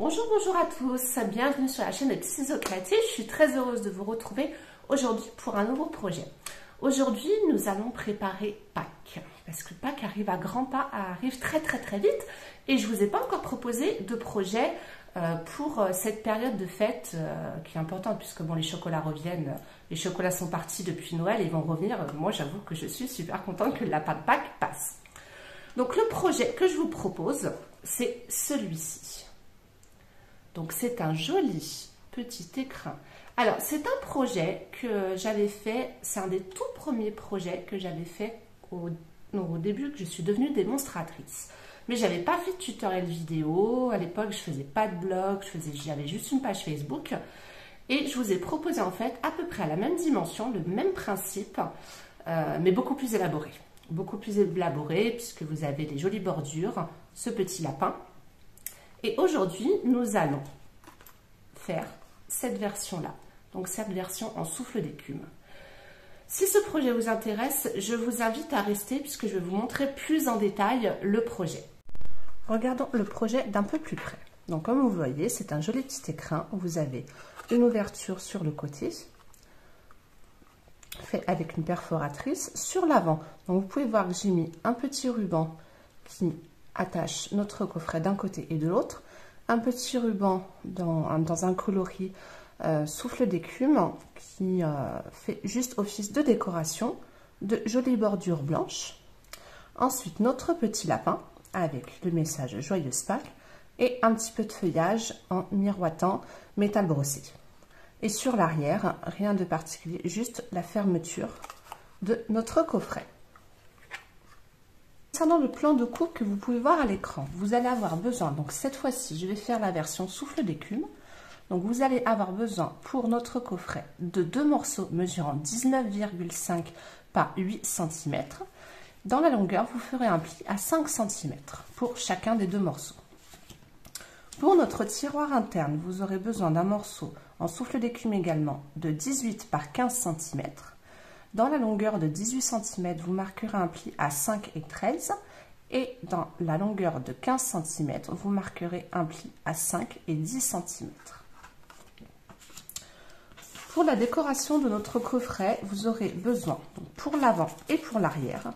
Bonjour à tous, bienvenue sur la chaîne de Petits Ciseaux Créatifs. Je suis très heureuse de vous retrouver aujourd'hui pour un nouveau projet. Aujourd'hui, nous allons préparer Pâques, parce que Pâques arrive à grands pas, arrive très vite, et je ne vous ai pas encore proposé de projet pour cette période de fête qui est importante, puisque bon, les chocolats reviennent, les chocolats sont partis depuis Noël et vont revenir. Moi, j'avoue que je suis super contente que le lapin de Pâques passe. Donc le projet que je vous propose, c'est celui-ci. Donc c'est un joli petit écrin. Alors c'est un projet que j'avais fait, c'est un des tout premiers projets que j'avais fait au début que je suis devenue démonstratrice. Mais j'avais pas fait de tutoriel vidéo, à l'époque je faisais pas de blog, j'avais juste une page Facebook. Et je vous ai proposé en fait à peu près à la même dimension, le même principe, mais beaucoup plus élaboré. Beaucoup plus élaboré puisque vous avez des jolies bordures, ce petit lapin. Et aujourd'hui, nous allons faire cette version-là. Donc cette version en souffle d'écume. Si ce projet vous intéresse, je vous invite à rester puisque je vais vous montrer plus en détail le projet. Regardons le projet d'un peu plus près. Donc comme vous voyez, c'est un joli petit écrin où vous avez une ouverture sur le côté, fait avec une perforatrice sur l'avant. Donc vous pouvez voir que j'ai mis un petit ruban qui attache notre coffret d'un côté et de l'autre, un petit ruban dans un coloris souffle d'écume qui fait juste office de décoration, de jolies bordures blanches. Ensuite notre petit lapin avec le message Joyeuse Pâques et un petit peu de feuillage en miroitant métal brossé. Et sur l'arrière, rien de particulier, juste la fermeture de notre coffret. Concernant le plan de coupe que vous pouvez voir à l'écran, vous allez avoir besoin, donc cette fois-ci, je vais faire la version souffle d'écume. Donc vous allez avoir besoin pour notre coffret de 2 morceaux mesurant 19,5 par 8 cm. Dans la longueur, vous ferez un pli à 5 cm pour chacun des 2 morceaux. Pour notre tiroir interne, vous aurez besoin d'un morceau en souffle d'écume également de 18 par 15 cm. Dans la longueur de 18 cm, vous marquerez un pli à 5 et 13. Et dans la longueur de 15 cm, vous marquerez un pli à 5 et 10 cm. Pour la décoration de notre coffret, vous aurez besoin, pour l'avant et pour l'arrière,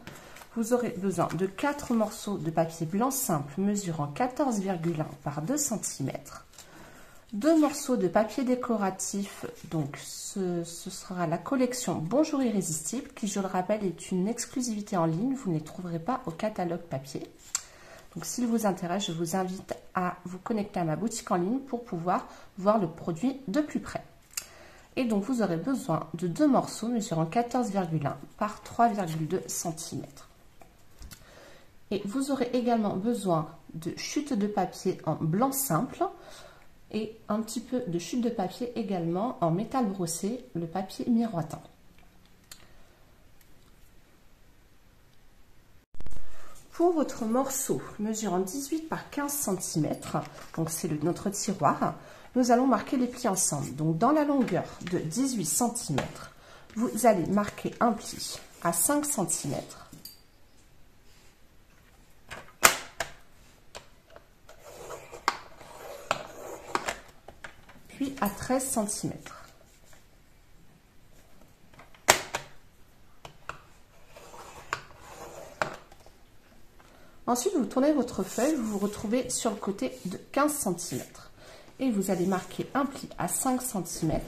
vous aurez besoin de 4 morceaux de papier blanc simple mesurant 14,1 par 2 cm. 2 morceaux de papier décoratif, donc ce sera la collection Bonjour Irrésistible, qui je le rappelle est une exclusivité en ligne, vous ne les trouverez pas au catalogue papier. Donc s'il vous intéresse, je vous invite à vous connecter à ma boutique en ligne pour pouvoir voir le produit de plus près. Et donc vous aurez besoin de 2 morceaux mesurant 14,1 par 3,2 cm. Et vous aurez également besoin de chutes de papier en blanc simple, et un petit peu de chute de papier également en métal brossé, le papier miroitant. Pour votre morceau mesurant 18 par 15 cm, donc c'est notre tiroir, nous allons marquer les plis ensemble. Donc dans la longueur de 18 cm, vous allez marquer un pli à 5 cm. Puis à 13 cm. Ensuite, vous tournez votre feuille, vous vous retrouvez sur le côté de 15 cm. Et vous allez marquer un pli à 5 cm.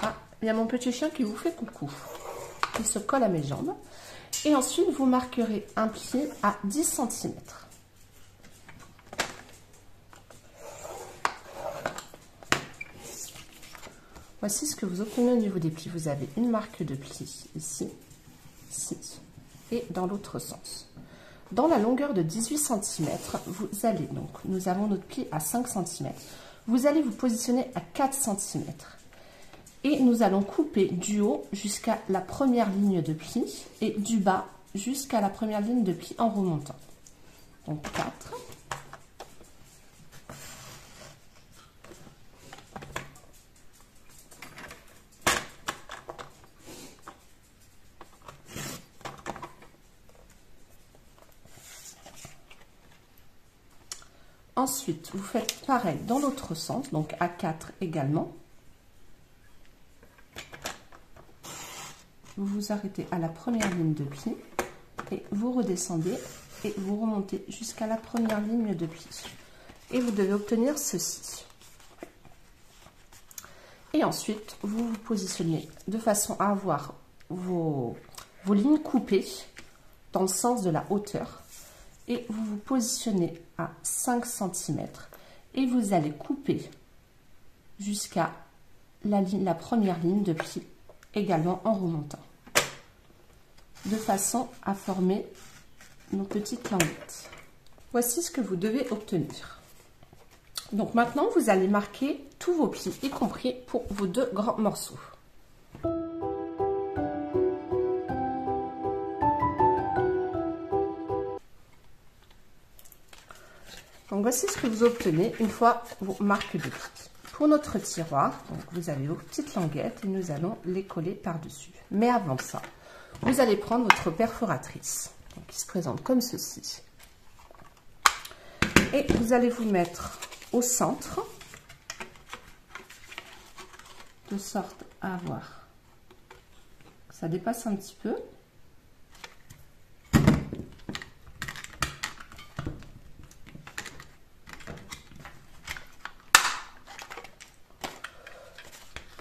Ah, il y a mon petit chien qui vous fait coucou. Il se colle à mes jambes. Et ensuite, vous marquerez un pli à 10 cm. Voici ce que vous obtenez au niveau des plis. Vous avez une marque de pli ici, ici et dans l'autre sens. Dans la longueur de 18 cm, vous allez, donc nous avons notre pli à 5 cm, vous allez vous positionner à 4 cm. Et nous allons couper du haut jusqu'à la première ligne de pli et du bas jusqu'à la première ligne de pli en remontant. Donc 4. Ensuite, vous faites pareil dans l'autre sens, donc à 4 également. Vous vous arrêtez à la première ligne de pli et vous redescendez et vous remontez jusqu'à la première ligne de pli. Et vous devez obtenir ceci. Et ensuite, vous vous positionnez de façon à avoir vos lignes coupées dans le sens de la hauteur. Et vous vous positionnez à 5 cm et vous allez couper jusqu'à la première ligne de pli, également en remontant, de façon à former nos petites languettes. Voici ce que vous devez obtenir. Donc maintenant, vous allez marquer tous vos plis, y compris pour vos 2 grands morceaux. Donc voici ce que vous obtenez une fois vos marques de plis. Pour notre tiroir, donc vous avez vos petites languettes et nous allons les coller par-dessus. Mais avant ça, vous allez prendre votre perforatrice, donc qui se présente comme ceci. Et vous allez vous mettre au centre, de sorte à voir que ça dépasse un petit peu.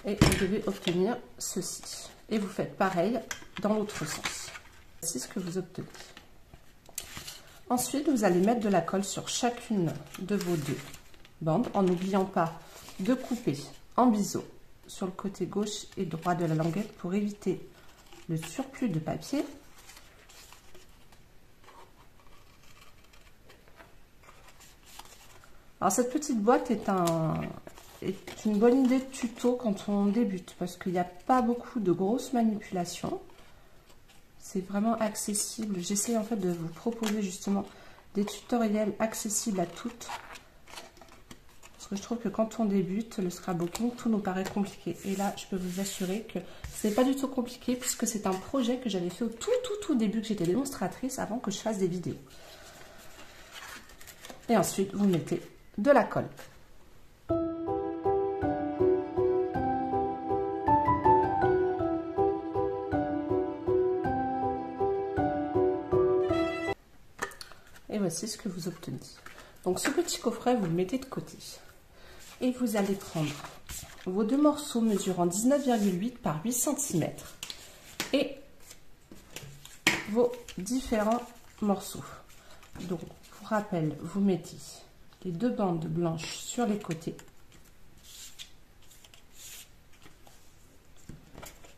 Et vous devez obtenir ceci. Et vous faites pareil dans l'autre sens. Voici ce que vous obtenez. Ensuite, vous allez mettre de la colle sur chacune de vos 2 bandes, en n'oubliant pas de couper en biseau sur le côté gauche et droit de la languette pour éviter le surplus de papier. Alors cette petite boîte est une bonne idée de tuto quand on débute parce qu'il n'y a pas beaucoup de grosses manipulations. C'est vraiment accessible. J'essaie en fait de vous proposer justement des tutoriels accessibles à toutes. Parce que je trouve que quand on débute le scrapbooking, tout nous paraît compliqué. Et là, je peux vous assurer que ce n'est pas du tout compliqué puisque c'est un projet que j'avais fait au tout début, que j'étais démonstratrice avant que je fasse des vidéos. Et ensuite, vous mettez de la colle. Et voici ce que vous obtenez. Donc ce petit coffret, vous le mettez de côté. Et vous allez prendre vos 2 morceaux mesurant 19,8 par 8 cm. Et vos différents morceaux. Donc, pour rappel, vous mettez les 2 bandes blanches sur les côtés.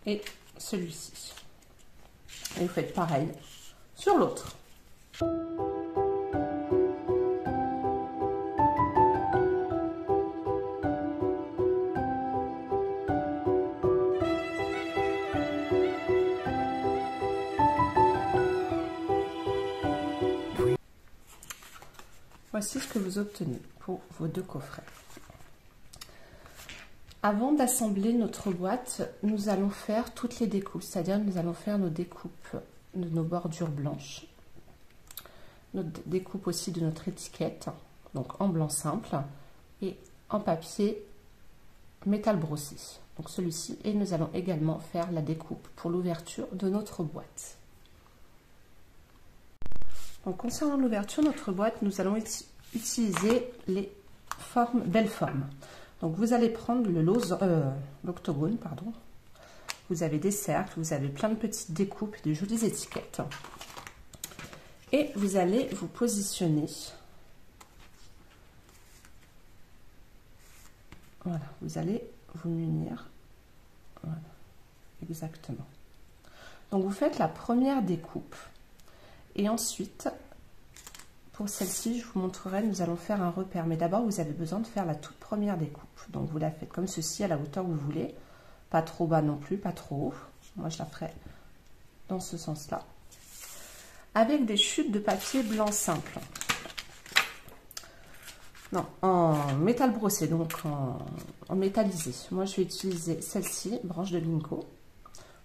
Et celui-ci. Et vous faites pareil sur l'autre. Voici ce que vous obtenez pour vos 2 coffrets. Avant d'assembler notre boîte, nous allons faire toutes les découpes, c'est-à-dire nous allons faire nos découpes de nos bordures blanches, notre découpe aussi de notre étiquette, donc en blanc simple et en papier métal brossé, donc celui-ci, et nous allons également faire la découpe pour l'ouverture de notre boîte. Donc concernant l'ouverture de notre boîte, nous allons utiliser les formes, belles formes. Donc vous allez prendre l'octogone, pardon. Vous avez des cercles, vous avez plein de petites découpes, de jolies étiquettes. Et vous allez vous positionner. Voilà, vous allez vous munir. Voilà, exactement. Donc vous faites la première découpe. Et ensuite, pour celle-ci, je vous montrerai, nous allons faire un repère. Mais d'abord, vous avez besoin de faire la toute première découpe. Donc vous la faites comme ceci, à la hauteur que vous voulez. Pas trop bas non plus, pas trop haut. Moi, je la ferai dans ce sens-là. Avec des chutes de papier blanc simple. Non, en métal brossé, donc en métallisé. Moi, je vais utiliser celle-ci, branche de Linko,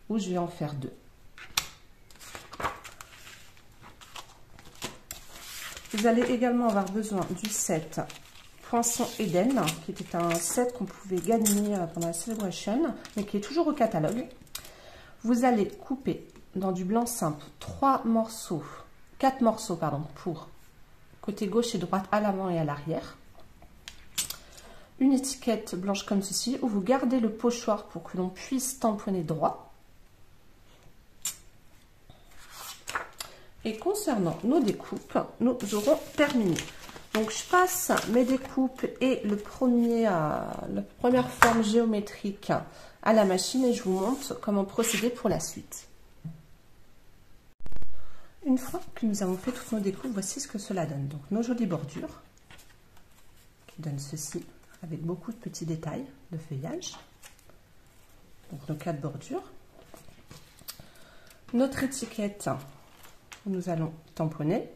où je vais en faire 2. Vous allez également avoir besoin du set Poinçon Eden, qui était un set qu'on pouvait gagner pendant la Celebration, mais qui est toujours au catalogue. Vous allez couper dans du blanc simple 4 morceaux, pour côté gauche et droite, à l'avant et à l'arrière. Une étiquette blanche comme ceci, où vous gardez le pochoir pour que l'on puisse tamponner droit. Et concernant nos découpes, nous aurons terminé. Donc je passe mes découpes et la première forme géométrique à la machine et je vous montre comment procéder pour la suite. Une fois que nous avons fait toutes nos découpes, voici ce que cela donne. Donc nos jolies bordures qui donnent ceci avec beaucoup de petits détails de feuillage. Donc nos 4 bordures. Notre étiquette où nous allons tamponner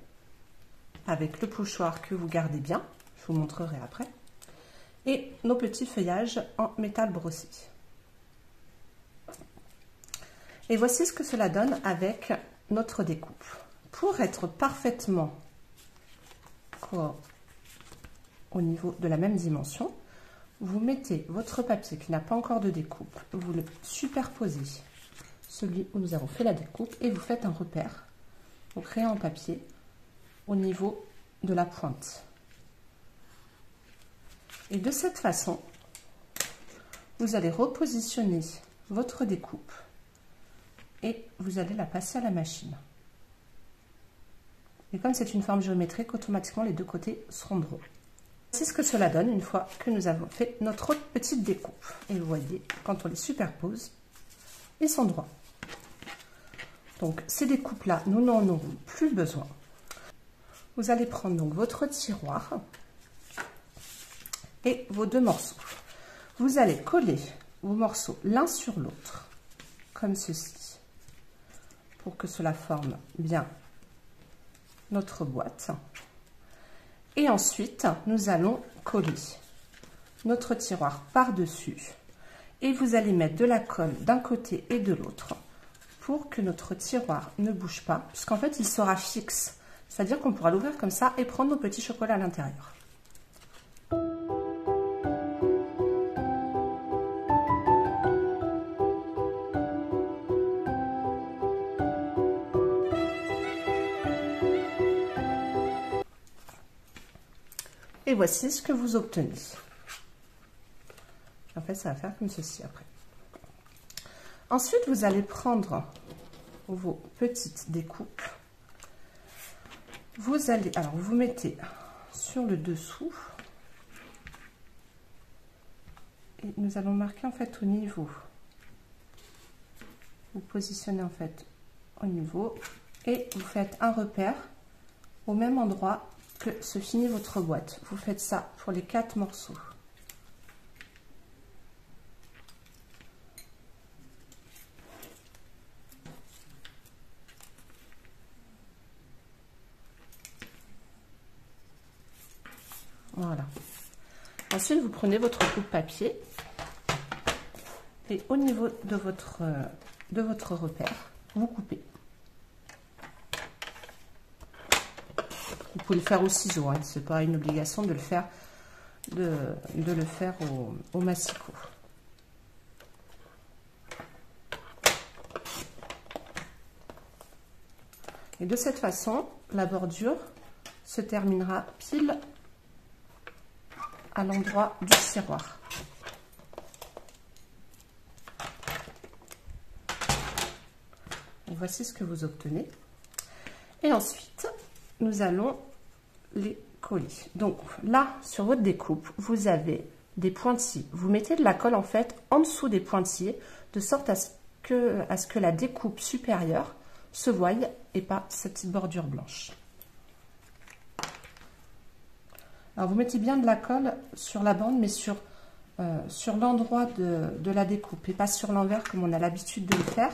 avec le pochoir que vous gardez bien, je vous montrerai après, et nos petits feuillages en métal brossé. Et voici ce que cela donne avec notre découpe. Pour être parfaitement au niveau de la même dimension, vous mettez votre papier qui n'a pas encore de découpe, vous le superposez, celui où nous avons fait la découpe, et vous faites un repère, vous créez un papier au niveau de la pointe. Et de cette façon, vous allez repositionner votre découpe et vous allez la passer à la machine. Et comme c'est une forme géométrique, automatiquement les deux côtés seront droits. C'est ce que cela donne une fois que nous avons fait notre autre petite découpe. Et vous voyez, quand on les superpose, ils sont droits. Donc ces découpes-là, nous n'en aurons plus besoin. Vous allez prendre donc votre tiroir et vos 2 morceaux. Vous allez coller vos morceaux l'un sur l'autre, comme ceci, pour que cela forme bien notre boîte. Et ensuite, nous allons coller notre tiroir par-dessus. Et vous allez mettre de la colle d'un côté et de l'autre pour que notre tiroir ne bouge pas, puisqu'en fait, il sera fixe. C'est-à-dire qu'on pourra l'ouvrir comme ça et prendre nos petits chocolats à l'intérieur. Et voici ce que vous obtenez. En fait, ça va faire comme ceci après. Ensuite, vous allez prendre vos petites découpes. Vous allez, alors vous mettez sur le dessous et nous allons marquer en fait au niveau. Vous positionnez en fait au niveau et vous faites un repère au même endroit que se finit votre boîte. Vous faites ça pour les 4 morceaux. Voilà. Ensuite, vous prenez votre coupe papier et au niveau de votre repère, vous coupez. Vous pouvez le faire au ciseau, hein. Ce n'est pas une obligation de le faire, au massicot. Et de cette façon, la bordure se terminera pile à l'endroit du tiroir. Et voici ce que vous obtenez. Et ensuite, nous allons les coller. Donc là, sur votre découpe, vous avez des pointillés. Vous mettez de la colle en fait en dessous des pointillés, de sorte à ce que la découpe supérieure se voie et pas cette petite bordure blanche. Alors vous mettez bien de la colle sur la bande, mais sur l'endroit de la découpe et pas sur l'envers comme on a l'habitude de le faire.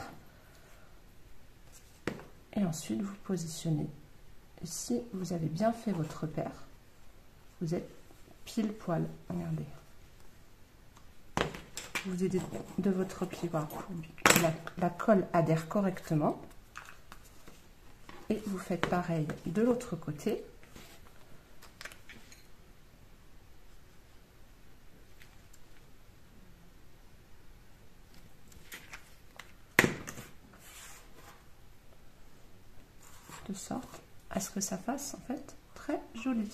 Et ensuite vous positionnez. Et si vous avez bien fait votre repère, vous êtes pile poil. Regardez. Vous aidez de votre plioir pour que la colle adhère correctement. Et vous faites pareil de l'autre côté. que ça fasse en fait très joli.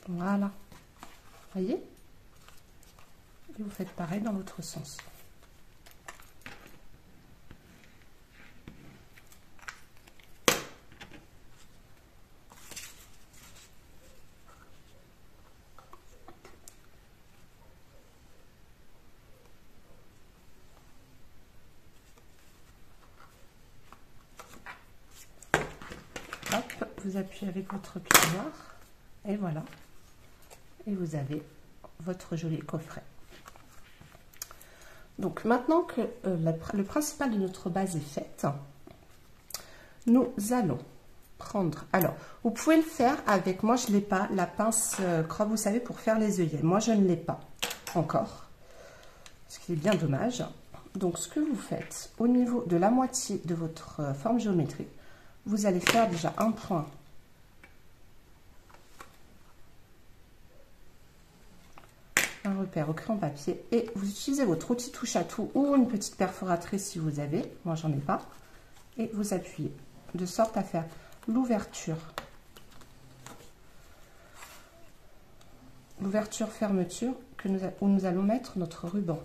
Voilà, voyez, et vous faites pareil dans l'autre sens. Hop, vous appuyez avec votre plioir et voilà. Et vous avez votre joli coffret. Donc maintenant que le principal de notre base est fait, nous allons prendre, alors vous pouvez le faire avec, moi je ne l'ai pas, la pince crotte, vous savez, pour faire les œillets. Moi je ne l'ai pas encore, ce qui est bien dommage. Donc ce que vous faites au niveau de la moitié de votre forme géométrique, vous allez faire déjà un point un repère au crayon papier et vous utilisez votre outil touche à tout ou une petite perforatrice si vous avez, moi j'en ai pas, et vous appuyez de sorte à faire l'ouverture fermeture où nous allons mettre notre ruban.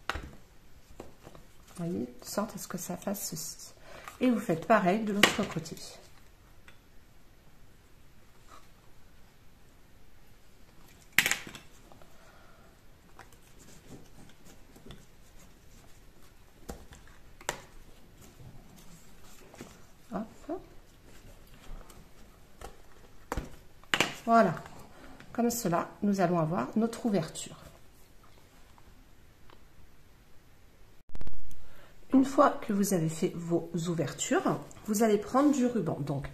Vous voyez, de sorte à ce que ça fasse ceci, et vous faites pareil de l'autre côté. Voilà, comme cela, nous allons avoir notre ouverture. Une fois que vous avez fait vos ouvertures, vous allez prendre du ruban, donc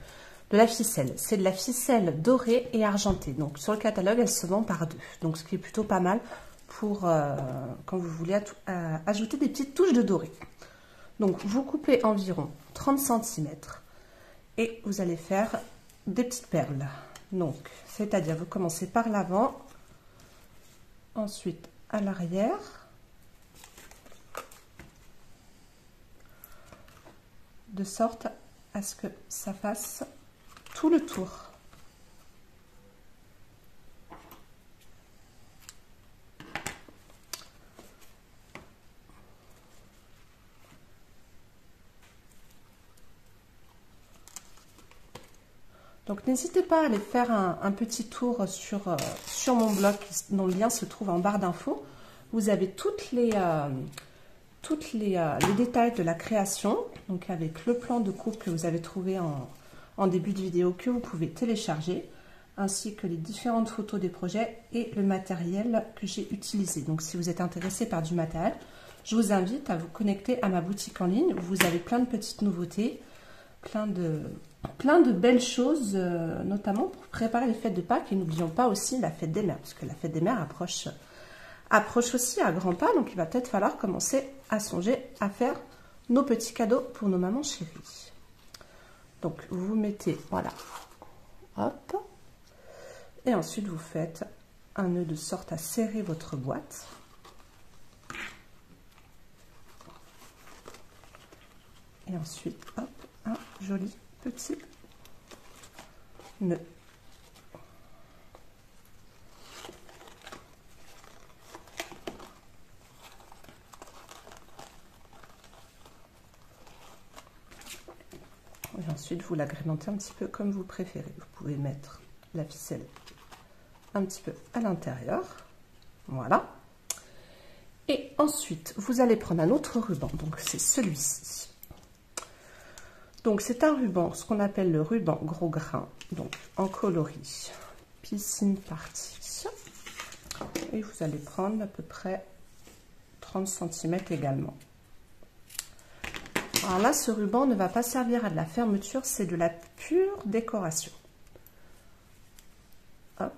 de la ficelle. C'est de la ficelle dorée et argentée. Donc sur le catalogue, elle se vend par 2. Donc ce qui est plutôt pas mal pour quand vous voulez ajouter des petites touches de doré. Donc vous coupez environ 30 cm et vous allez faire des petites perles. Donc, c'est-à-dire vous commencez par l'avant, ensuite à l'arrière, de sorte à ce que ça fasse tout le tour. Donc n'hésitez pas à aller faire un petit tour sur mon blog dont le lien se trouve en barre d'infos. Vous avez les détails de la création, donc avec le plan de coupe que vous avez trouvé en début de vidéo que vous pouvez télécharger, ainsi que les différentes photos des projets et le matériel que j'ai utilisé. Donc si vous êtes intéressé par du matériel, je vous invite à vous connecter à ma boutique en ligne. Vous avez plein de petites nouveautés, plein de belles choses, notamment pour préparer les fêtes de Pâques. Et n'oublions pas aussi la fête des mères, parce que la fête des mères approche aussi à grands pas. Donc il va peut-être falloir commencer à songer à faire nos petits cadeaux pour nos mamans chéries. Donc vous mettez, voilà, hop, et ensuite vous faites un nœud de sorte à serrer votre boîte. Et ensuite, hop, un joli petit nœud. Et ensuite, vous l'agrémentez un petit peu comme vous préférez. Vous pouvez mettre la ficelle un petit peu à l'intérieur. Voilà. Et ensuite, vous allez prendre un autre ruban. Donc, c'est celui-ci. Donc, c'est un ruban, ce qu'on appelle le ruban gros grain. Donc, en coloris piscine party. Et vous allez prendre à peu près 30 cm également. Alors là, ce ruban ne va pas servir à de la fermeture, c'est de la pure décoration. Hop.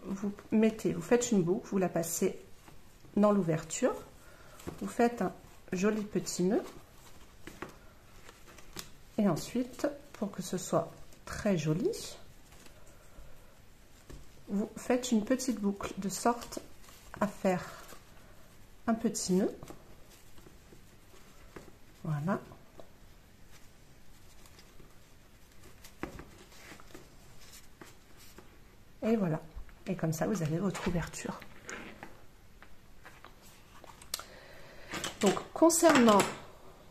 Vous faites une boucle, vous la passez dans l'ouverture. Vous faites un joli petit nœud. Et ensuite, pour que ce soit très joli, vous faites une petite boucle de sorte à faire un petit nœud. Voilà. Et voilà. Et comme ça, vous avez votre ouverture. Donc, concernant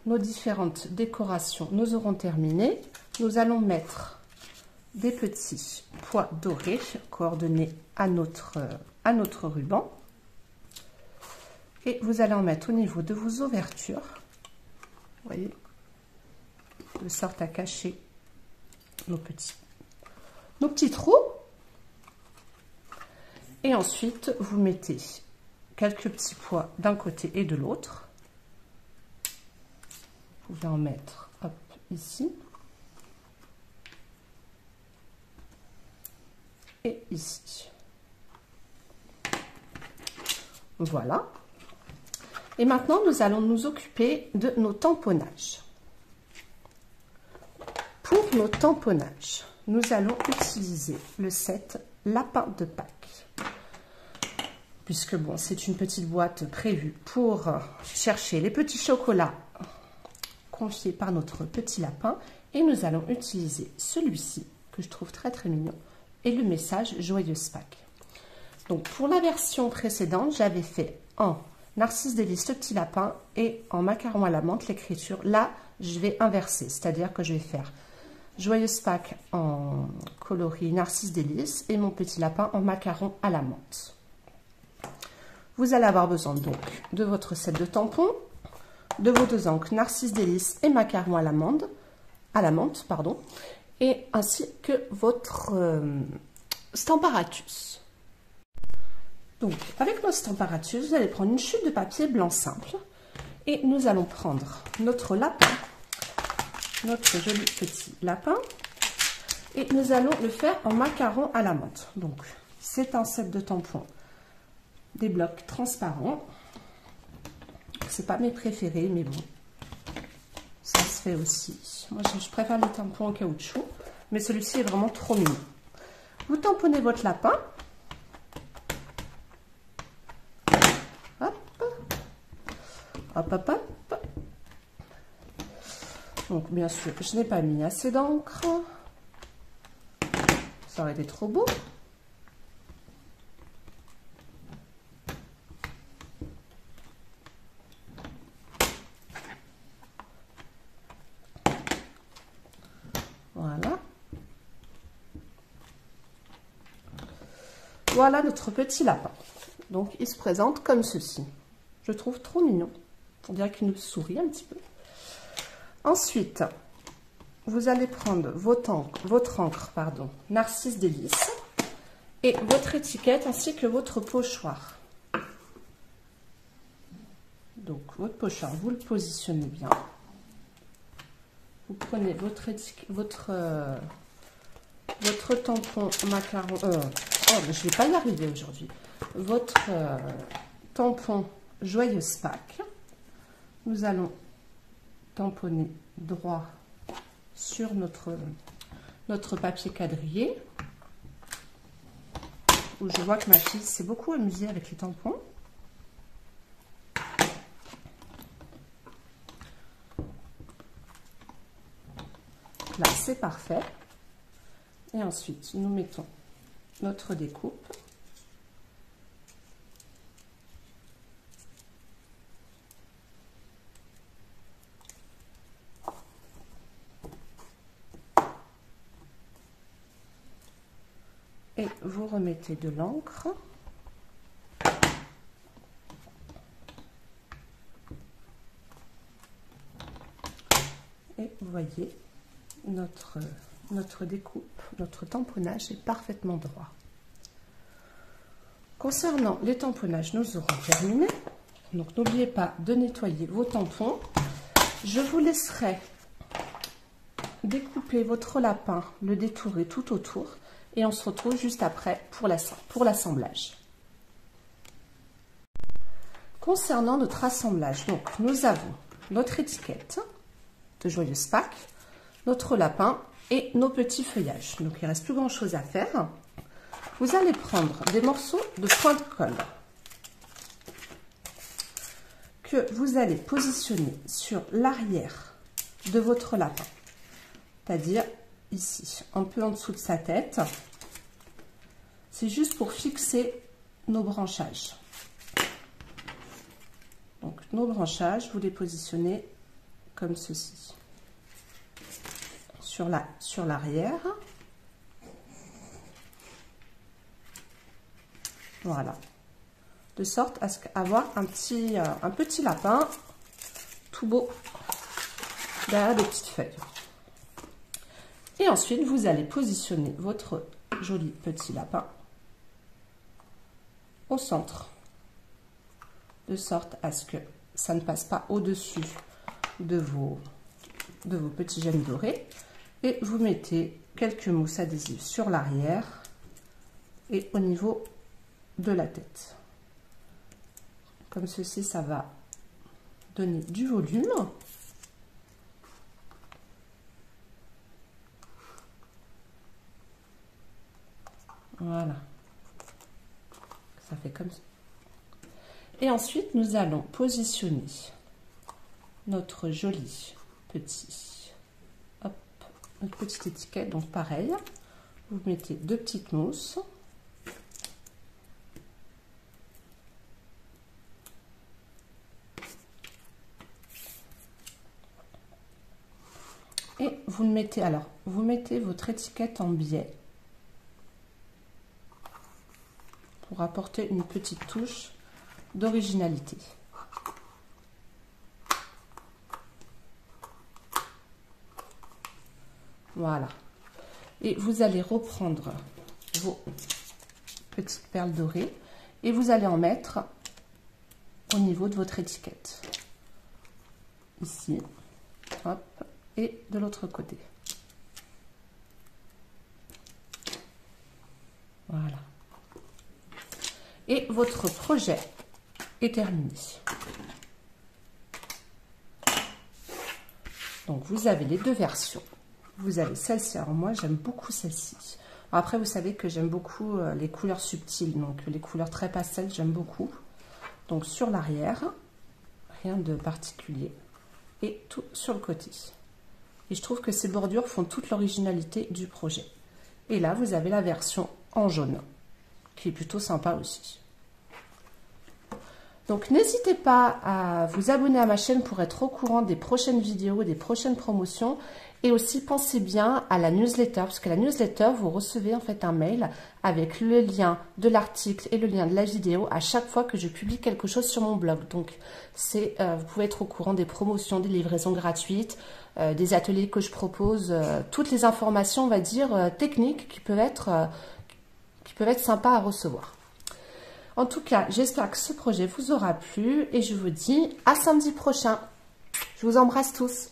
nos différentes décorations, nous aurons terminé. Nous allons mettre des petits pois dorés coordonnés à notre ruban. Et vous allez en mettre au niveau de vos ouvertures. Vous voyez, de sorte à cacher nos petits trous. Et ensuite, vous mettez quelques petits pois d'un côté et de l'autre. Vous pouvez en mettre, hop, ici. Et ici. Voilà. Et maintenant, nous allons nous occuper de nos tamponnages. Pour nos tamponnages, nous allons utiliser le set Lapin de Pâques. Puisque bon, c'est une petite boîte prévue pour chercher les petits chocolats confiés par notre petit lapin. Et nous allons utiliser celui-ci, que je trouve très très mignon, et le message Joyeuse Pâques. Donc pour la version précédente, j'avais fait en Narcisse Délice le petit lapin et en macaron à la menthe l'écriture. Là, je vais inverser, c'est-à-dire que je vais faire Joyeuse Pâques en coloris Narcisse Délice et mon petit lapin en macaron à la menthe. Vous allez avoir besoin donc de votre set de tampons, de vos deux encres Narcisse Délice et macaron à la menthe, et ainsi que votre Stamparatus. Donc, avec notre Stamparatus, vous allez prendre une chute de papier blanc simple et nous allons prendre notre lapin, notre joli petit lapin, et nous allons le faire en macaron à la menthe. Donc, c'est un set de tampons, des blocs transparents. C'est pas mes préférés, mais bon, ça se fait aussi. Moi, je préfère les tampons en caoutchouc, mais celui-ci est vraiment trop mignon. Vous tamponnez votre lapin. Hop. Hop, hop, hop. Donc, bien sûr, je n'ai pas mis assez d'encre. Ça aurait été trop beau. Voilà. Voilà notre petit lapin. Donc, il se présente comme ceci. Je trouve trop mignon. On dirait qu'il nous sourit un petit peu. Ensuite, vous allez prendre votre encre, Narcisse Délice, et votre étiquette ainsi que votre pochoir. Donc, votre pochoir, vous le positionnez bien. Vous prenez votre tampon macaron. Oh, je ne vais pas y arriver aujourd'hui. Votre tampon Joyeuse Pâques. Nous allons tamponner droit sur notre papier quadrillé. Où je vois que ma fille s'est beaucoup amusée avec les tampons. Là, c'est parfait. Et ensuite, nous mettons notre découpe. Et vous remettez de l'encre. Et vous voyez, notre découpe, notre tamponnage est parfaitement droit. Concernant les tamponnages, nous aurons terminé. Donc n'oubliez pas de nettoyer vos tampons. Je vous laisserai découper votre lapin, le détourer tout autour. Et on se retrouve juste après pour l'assemblage. Concernant notre assemblage, donc nous avons notre étiquette de Joyeuse Pâques, notre lapin et nos petits feuillages. Donc il ne reste plus grand chose à faire. Vous allez prendre des morceaux de point de colle que vous allez positionner sur l'arrière de votre lapin, c'est-à-dire ici, un peu en dessous de sa tête. C'est juste pour fixer nos branchages. Donc nos branchages, vous les positionnez comme ceci. Sur l'arrière. Voilà. De sorte à avoir un petit lapin tout beau derrière des petites feuilles. Et ensuite, vous allez positionner votre joli petit lapin au centre, de sorte à ce que ça ne passe pas au-dessus de vos petits gemmes dorés. Et vous mettez quelques mousses adhésives sur l'arrière et au niveau de la tête. Comme ceci, ça va donner du volume. Voilà. Ça fait comme ça. Et ensuite, nous allons positionner notre joli petit, hop, notre petite étiquette. Donc pareil, vous mettez 2 petites mousses. Et vous mettez, alors, vous mettez votre étiquette en biais pour apporter une petite touche d'originalité. Voilà. Et vous allez reprendre vos petites perles dorées et vous allez en mettre au niveau de votre étiquette. Ici, hop, et de l'autre côté. Voilà. Et votre projet est terminé. Donc vous avez les 2 versions. Vous avez celle-ci. Alors moi j'aime beaucoup celle-ci. Après vous savez que j'aime beaucoup les couleurs subtiles. Donc les couleurs très pastel j'aime beaucoup. Donc sur l'arrière, rien de particulier. Et tout sur le côté. Et je trouve que ces bordures font toute l'originalité du projet. Et là vous avez la version en jaune, qui est plutôt sympa aussi. Donc n'hésitez pas à vous abonner à ma chaîne pour être au courant des prochaines vidéos, des prochaines promotions. Et aussi pensez bien à la newsletter, parce que la newsletter, vous recevez en fait un mail avec le lien de l'article et le lien de la vidéo à chaque fois que je publie quelque chose sur mon blog. Donc vous pouvez être au courant des promotions, des livraisons gratuites, des ateliers que je propose, toutes les informations, on va dire, techniques qui peuvent être sympas à recevoir. En tout cas, j'espère que ce projet vous aura plu et je vous dis à samedi prochain. Je vous embrasse tous.